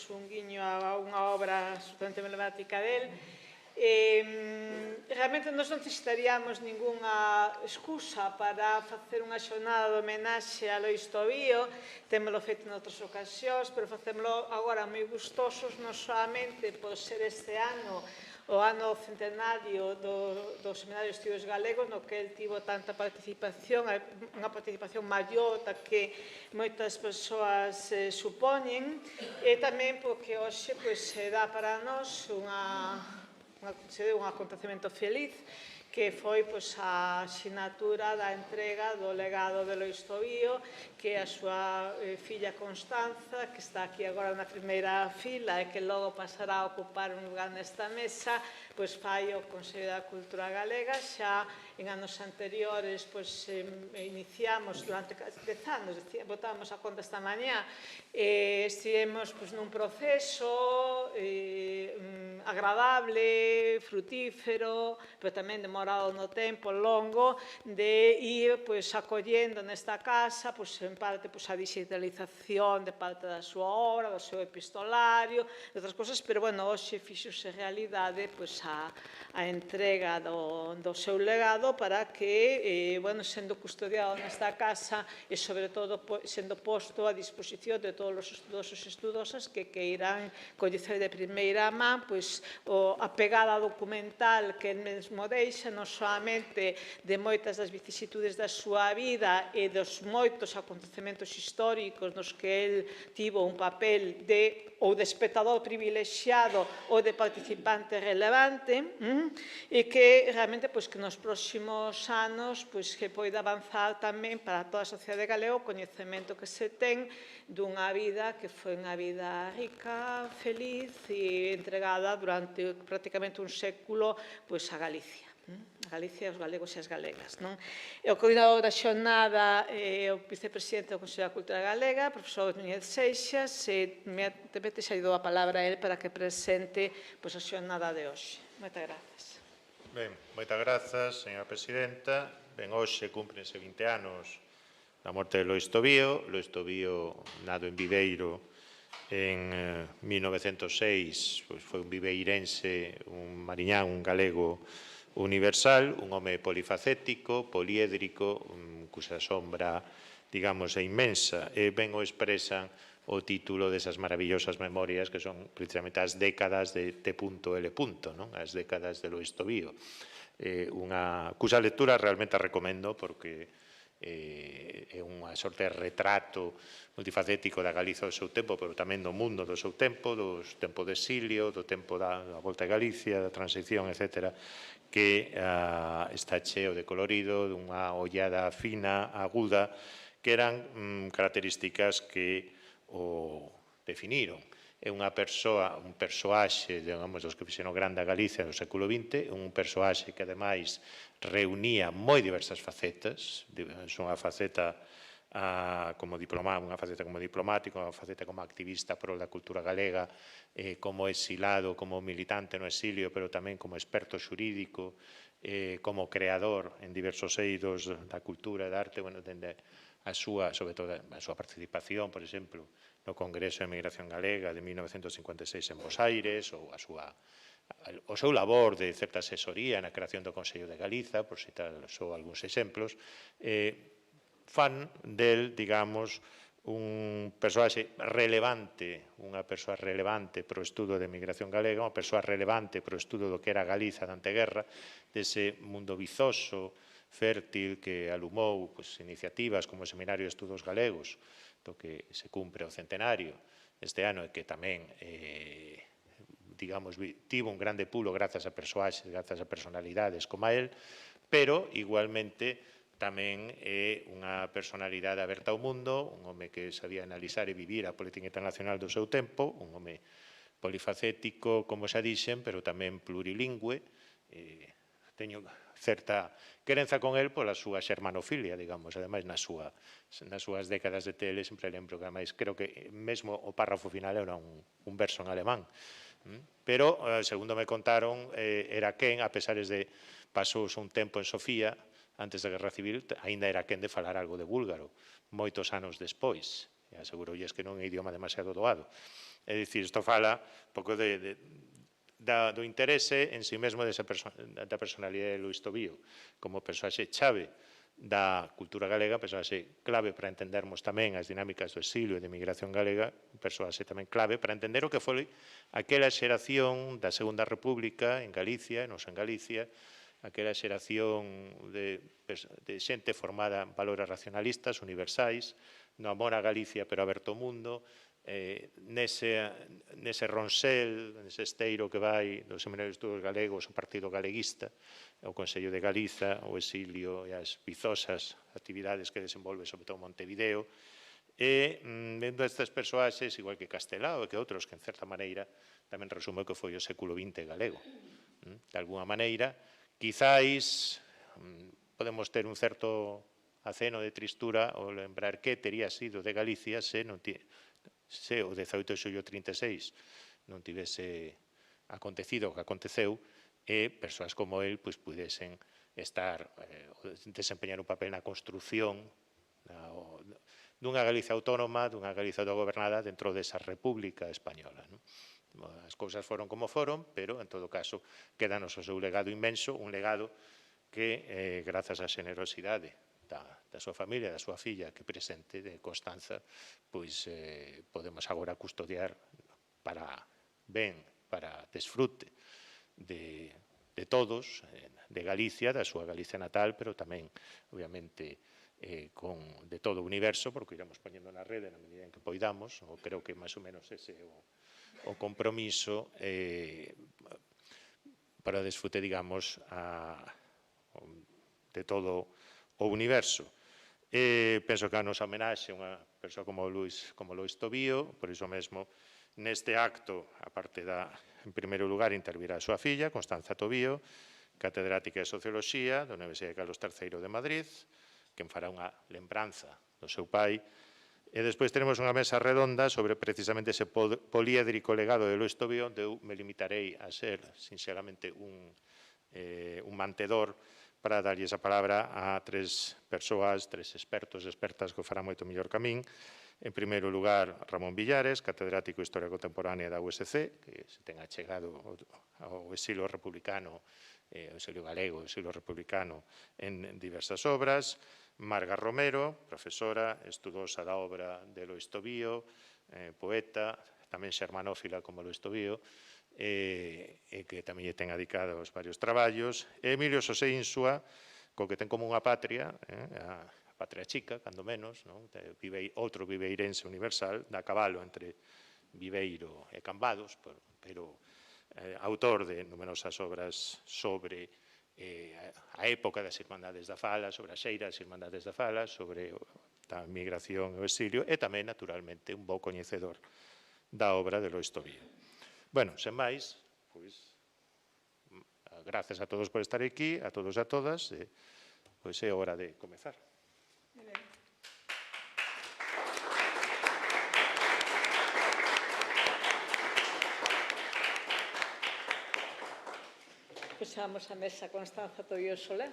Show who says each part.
Speaker 1: un guiño a unha obra absolutamente emblemática del. Realmente non necesitaríamos ningunha excusa para facer unha xornada de homenaxe a Lois Tobío. Témolo feito noutras ocasións, pero facémolo agora moi gustosos, non solamente por ser este ano o ano centenario do Seminario de Estudios Galegos, no que el tivo tanta participación, unha participación maior da que moitas persoas supoñen, e tamén porque hoxe se dá para nós se deu un acontecemento feliz, que foi a sinatura da entrega do legado de Lois Tobío, que a súa filla Constanza, que está aquí agora na primeira fila e que logo pasará a ocupar un lugar nesta mesa, fai o Consello da Cultura Galega. Xa en anos anteriores iniciamos durante 10 anos, botábamos a conta esta mañá, estivemos nun proceso agradable, frutífero, pero tamén demorado no tempo, longo, de ir acollendo nesta casa, en parte a digitalización de parte da súa obra, do seu epistolario, de outras cosas, pero, hoxe fixose realidade a entrega do seu legado para que, sendo custodiado nesta casa e, sobre todo, sendo posto a disposición de todos os estudosos e estudosas que queiran coñecer de primeira man a pegada documental que el mesmo deixa, non solamente de moitas das vicisitudes da súa vida e dos moitos acontecementos históricos nos que el tivo un papel ou de espectador privilexiado ou de participante relevante, e que realmente que nos próximos anos que poida avanzar tamén para toda a sociedade galega o coñecemento que se ten dunha vida que foi unha vida rica, feliz e entregada durante prácticamente un século a Galicia. A Galicia, os galegos e as galegas. O coordinador da xornada é o vicepresidente do Consello da Cultura Galega, profesor Núñez Seixas, e inmediatamente xa lle dou a palabra a él para que presente a xornada de hoxe. Moitas grazas.
Speaker 2: Ben, moitas grazas, señora presidenta. Ben, hoxe cúmprense 20 anos da morte de Lois Tobío. Lois Tobío, nado en Viveiro en 1906, foi un viveirense, un mariñán, un galego universal, un home polifacético, poliédrico, cuxa sombra, digamos, é inmensa, e ben o expresan o título desas maravillosas memorias que son precisamente as décadas de T.L. As décadas de Lois Tobío. Cuxa lectura realmente recomendo porque é unha sorte de retrato multifacético da Galiza do seu tempo, pero tamén do mundo do seu tempo, do tempo de exilio, do tempo da volta a Galicia, da transición, etc., que está cheo de colorido, dunha ollada fina, aguda, que eran características que o definiron. É unha persoa, un persoaxe, digamos, dos que fixeron grande a Galicia no século XX, un persoaxe que, ademais, reunía moi diversas facetas, unha faceta como diplomático, unha faceta como activista pro da cultura galega, como exilado, como militante no exilio, pero tamén como experto xurídico, como creador en diversos eidos da cultura e da arte, dende a súa, sobre todo, a súa participación, por exemplo, no Congreso de Emigración Galega de 1956 en Bos Aires, ou o seu labor de certa asesoría na creación do Consello de Galiza, por citar só algúns exemplos, fan del, digamos, un persoaxe relevante, unha persoa relevante para o estudo de emigración galega, unha persoa relevante para o estudo do que era Galiza da anteguerra, dese mundo vizoso, fértil, que alumou iniciativas como o Seminario de Estudos Galegos, do que se cumpre o centenario este ano, e que tamén, digamos, tivo un grande pulo grazas a persoaxes, grazas a personalidades como a él, pero, igualmente, tamén é unha personalidade aberta ao mundo, un home que sabía analizar e vivir a política internacional do seu tempo, un home polifacético, como xa dixen, pero tamén plurilingüe. Teño certa querenza con el pola súa xermanofilia, digamos, ademais nas súas décadas de TL, sempre lembro que, ademais, creo que mesmo o párrafo final era un verso en alemán. Pero, segundo me contaron, era quen, a pesares de pasou un tempo en Sofía, antes da Guerra Civil, aínda era quen de falar algo de búlgaro, moitos anos despois. E aseguroulles que non é idioma demasiado doado. É dicir, isto fala un pouco do interese en si mesmo da personalidade de Luís Tobío como persoaxe chave da cultura galega, persoaxe clave para entendermos tamén as dinámicas do exilio e de migración galega, persoaxe tamén clave para entender o que foi aquela xeración da Segunda República en Galicia, e non só en Galicia, aquela xeración de xente formada en valores racionalistas, universais, no amor a Galicia pero aberto ao mundo, nese ronsel, nese esteiro que vai do Seminario de Estudos Galegos, o Partido Galeguista, o Consello de Galiza, o exilio e as vizosas actividades que desenvolve sobre todo Montevideo, e vendo estes persoaxes, igual que Castelao e que outros, que en certa maneira tamén resume o que foi o século XX galego. De alguna maneira, quizáis podemos ter un certo aceno de tristura ao lembrar que tería sido de Galicia se o 18 de xullo 36 non tivese acontecido o que aconteceu e persoas como el pudesen desempeñar un papel na construción dunha Galicia autónoma, dunha Galicia autogobernada dentro desa República Española. As cousas foron como foron, pero, en todo caso, quédanos o seu legado inmenso, un legado que, grazas á xenerosidade da súa familia, da súa filla, que presente, de Constanza, pois podemos agora custodiar para ben, para desfrute de todos, de Galicia, da súa Galicia natal, pero tamén, obviamente, de todo o universo, porque iremos poñendo na rede na medida en que poidamos, ou creo que máis ou menos ese é o compromiso para desfrute, digamos, de todo o universo. Penso que a nosa homenaxe a unha persoa como Luís Tobío, por iso mesmo, neste acto, aparte en primeiro lugar, intervirá a súa filla, Constanza Tobío, catedrática de Socioloxía da Universidade de Carlos III de Madrid, que fará unha lembranza do seu pai, e despois teremos unha mesa redonda sobre precisamente ese poliédrico legado de Luís Tobío, onde eu me limitarei a ser, sinceramente, un mantedor para darlle esa palabra a tres persoas, tres expertos e expertas que o farán moito mellor que a min. En primeiro lugar, Ramón Villares, catedrático de Historia Contemporánea da USC, que se ten achegado ao exilio republicano, o exilio galego, o exilio republicano en diversas obras. Marga Romero, profesora, estudosa da obra de Lois Tobío, poeta, tamén xermanófila como Lois Tobío, e que tamén lle ten adicados varios traballos. Emilio Xosé Insua, co que ten como unha patria, a patria chica, cando menos, outro viveirense universal, da cabalo entre Viveiro e Cambados, pero autor de numerosas obras sobre a época das Irmandades da Fala, sobre a xeira das Irmandades da Fala, sobre a migración e o exilio, e tamén, naturalmente, un bo coñecedor da obra de Lois Tobío. Bueno, sen máis, pois, gracias a todos por estar aquí, a todos e a todas, pois é hora de comezar.
Speaker 1: Pasamos a mesa Constanza Tobío Soler.